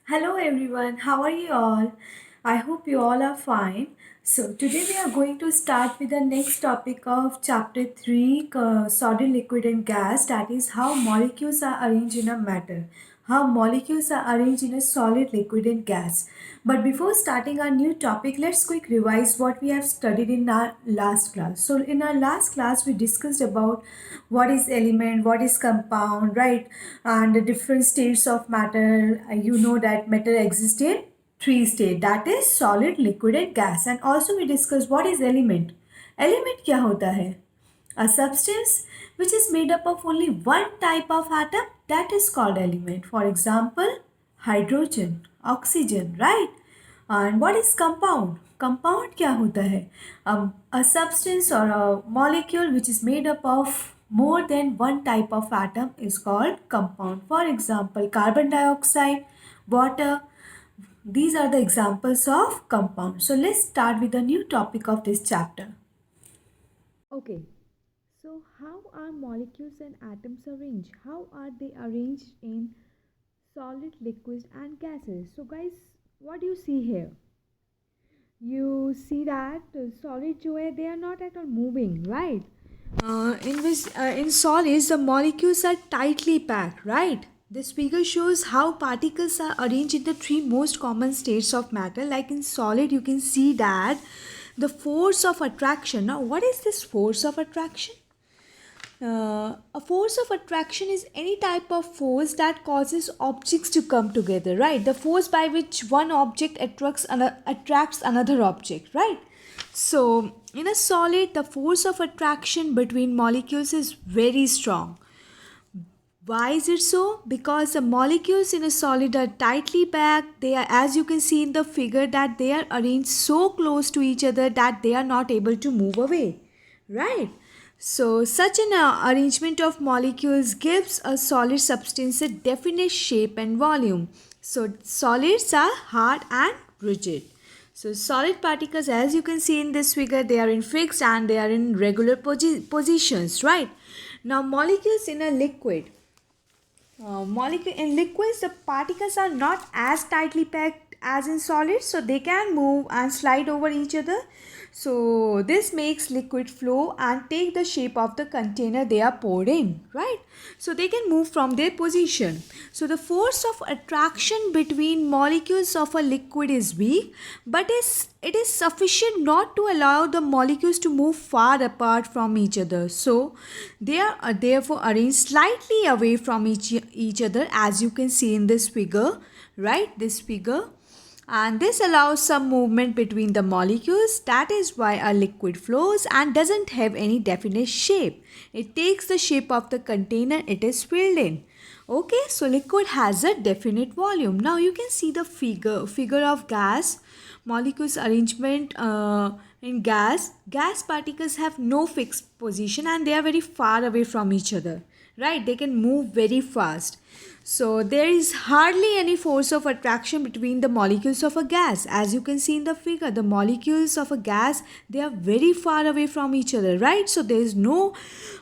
Hello everyone, how are you all? I hope you all are fine. So, today we are going to start with the next topic of chapter 3 solid, liquid, and gas, that is, how molecules are arranged in a matter. How molecules are arranged in a solid, liquid, and gas. But before starting our new topic, let's quick revise what we have studied in our last class. So, in our last class, we discussed about what is element, what is compound, right? And the different states of matter. You know that matter exists in three states, that is solid, liquid, and gas. And also we discussed what is element. Element क्या होता है? A substance which is made up of only one type of atom, that is called element. For example, hydrogen, oxygen, right? And what is compound? Compound क्या होता है? A substance or a molecule which is made up of more than one type of atom is called compound. For example, carbon dioxide, water. These are the examples of compound. So let's start with the new topic of this chapter. Okay, so how are molecules and atoms arranged? How are they arranged in solid, liquids, and gases? So, guys, what do you see here? You see that solid जो है they are not at all moving, right? In solids the molecules are tightly packed, right? This figure shows how particles are arranged in the three most common states of matter. Like in solid, you can see that the force of attraction. Now, what is this force of attraction? A force of attraction is any type of force that causes objects to come together, right? The force by which one object attracts another object, right? So, in a solid, the force of attraction between molecules is very strong. Why is it so? Because the molecules in a solid are tightly packed. They are, as you can see in the figure, that they are arranged so close to each other that they are not able to move away, right? So, such an arrangement of molecules gives a solid substance a definite shape and volume. So, solids are hard and rigid. So, solid particles, as you can see in this figure, they are in fixed and they are in regular positions, right? Now, molecules in a liquid. Molecule in liquids, the particles are not as tightly packed as in solids, so they can move and slide over each other. So this makes liquid flow and take the shape of the container they are poured in, right? So they can move from their position. So the force of attraction between molecules of a liquid is weak, but it is sufficient not to allow the molecules to move far apart from each other. So they are therefore arranged slightly away from each other, as you can see in this figure, right? This figure. And this allows some movement between the molecules. That is why a liquid flows and doesn't have any definite shape. It takes the shape of the container it is filled in. Okay, so liquid has a definite volume. Now you can see the figure of gas molecules arrangement. In gas particles have no fixed position and they are very far away from each other, right? They can move very fast. So there is hardly any force of attraction between the molecules of a gas. As you can see in the figure, the molecules of a gas, they are very far away from each other, right? So there is no,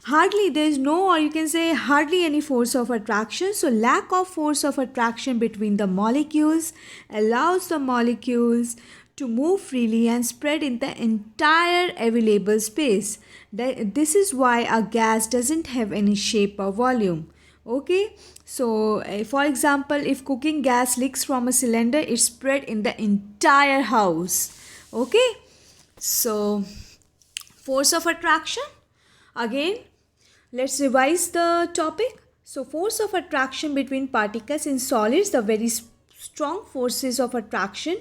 or you can say hardly any force of attraction. So lack of force of attraction between the molecules allows the molecules to move freely and spread in the entire available space. This is why a gas doesn't have any shape or volume. Okay, so for example, if cooking gas leaks from a cylinder, it spread in the entire house. Okay, so force of attraction. Again, let's revise the topic. So, force of attraction between particles in solids, the very strong forces of attraction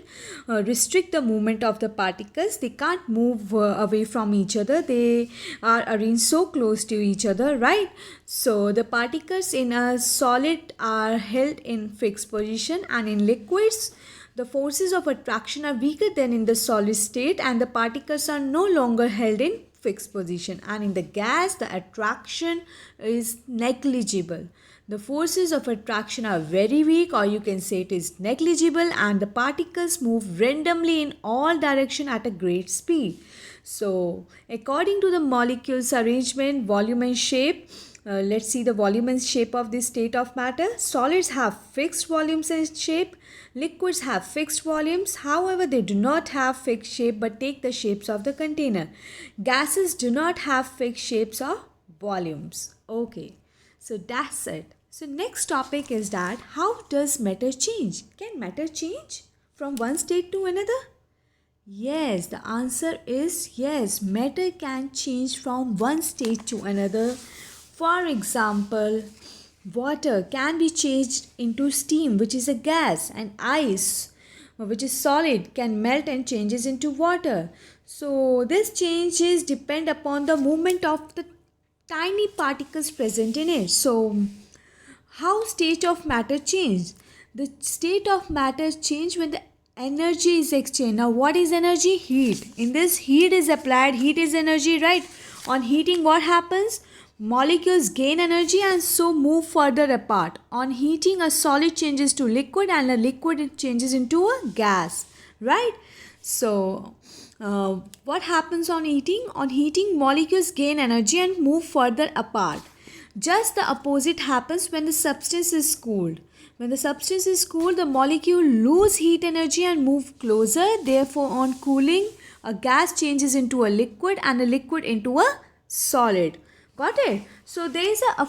restrict the movement of the particles. They can't move away from each other. They are arranged so close to each other, right? So, the particles in a solid are held in fixed position, and in liquids, the forces of attraction are weaker than in the solid state, and the particles are no longer held in fixed position. And in the gas, the attraction is negligible. The forces of attraction are very weak, or you can say it is negligible, and the particles move randomly in all direction at a great speed. So according to the molecules arrangement, volume and shape, Let's see the volume and shape of this state of matter. Solids have fixed volumes and shape. Liquids have fixed volumes. However, they do not have fixed shape but take the shapes of the container. Gases do not have fixed shapes or volumes. Okay, so that's it. So next topic is that how does matter change? Can matter change from one state to another? Yes, the answer is yes. Matter can change from one state to another. For example, water can be changed into steam, which is a gas, and ice, which is solid, can melt and changes into water. So, these changes depend upon the movement of the tiny particles present in it. So, how state of matter change? The state of matter change when the energy is exchanged. Now what is energy? Heat. In this, heat is applied. Heat is energy, right? On heating, what happens? Molecules gain energy and so move further apart. On heating, a solid changes to liquid and a liquid changes into a gas, right? So what happens on heating? On heating, molecules gain energy and move further apart. Just the opposite happens when the substance is cooled. When the substance is cooled, the molecule lose heat energy and move closer. Therefore, on cooling, a gas changes into a liquid and a liquid into a solid. Got it? So, there is a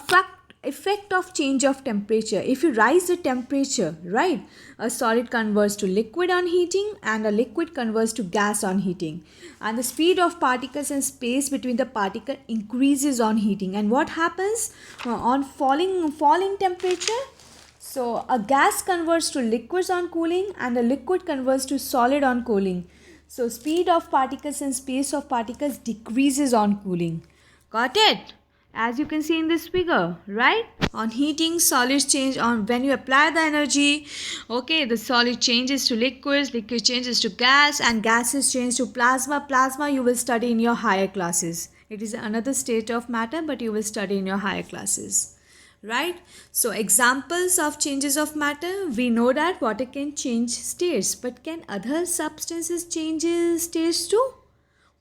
effect of change of temperature. If you rise the temperature, right, a solid converts to liquid on heating and a liquid converts to gas on heating, and the speed of particles and space between the particle increases on heating. And what happens on falling temperature? So a gas converts to liquids on cooling and a liquid converts to solid on cooling. So speed of particles and space of particles decreases on cooling. Got it? As you can see in this figure, right? On heating, solids change. On when you apply the energy, okay, the solid changes to liquids, liquid changes to gas, and gases change to plasma. Plasma you will study in your higher classes. It is another state of matter, but you will study in your higher classes, right? So examples of changes of matter, we know that water can change states, but can other substances change states too?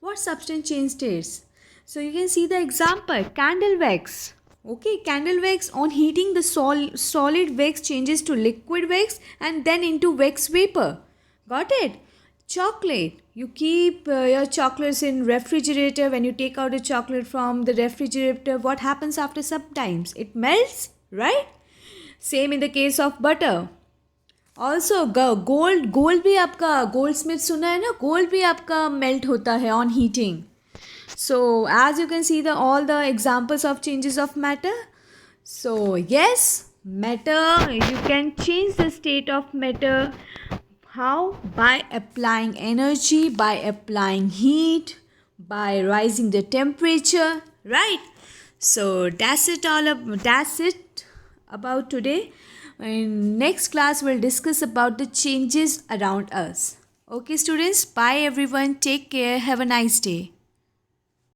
What substance change states? So you can see the example, candle wax. Okay, candle wax, on heating the solid wax changes to liquid wax and then into wax vapor. Got it? Chocolate. You keep your chocolates in refrigerator. When you take out a chocolate from the refrigerator, what happens after some times? It melts, right? Same in the case of butter. Also gold भी आपका goldsmith सुना है ना, gold भी आपका melt होता है on heating. So as you can see all the examples of changes of matter. So yes, matter, you can change the state of matter. How? By applying energy, by applying heat, by rising the temperature, right? So that's it about today. In next class we'll discuss about the changes around us. Okay students, bye everyone, take care, have a nice day.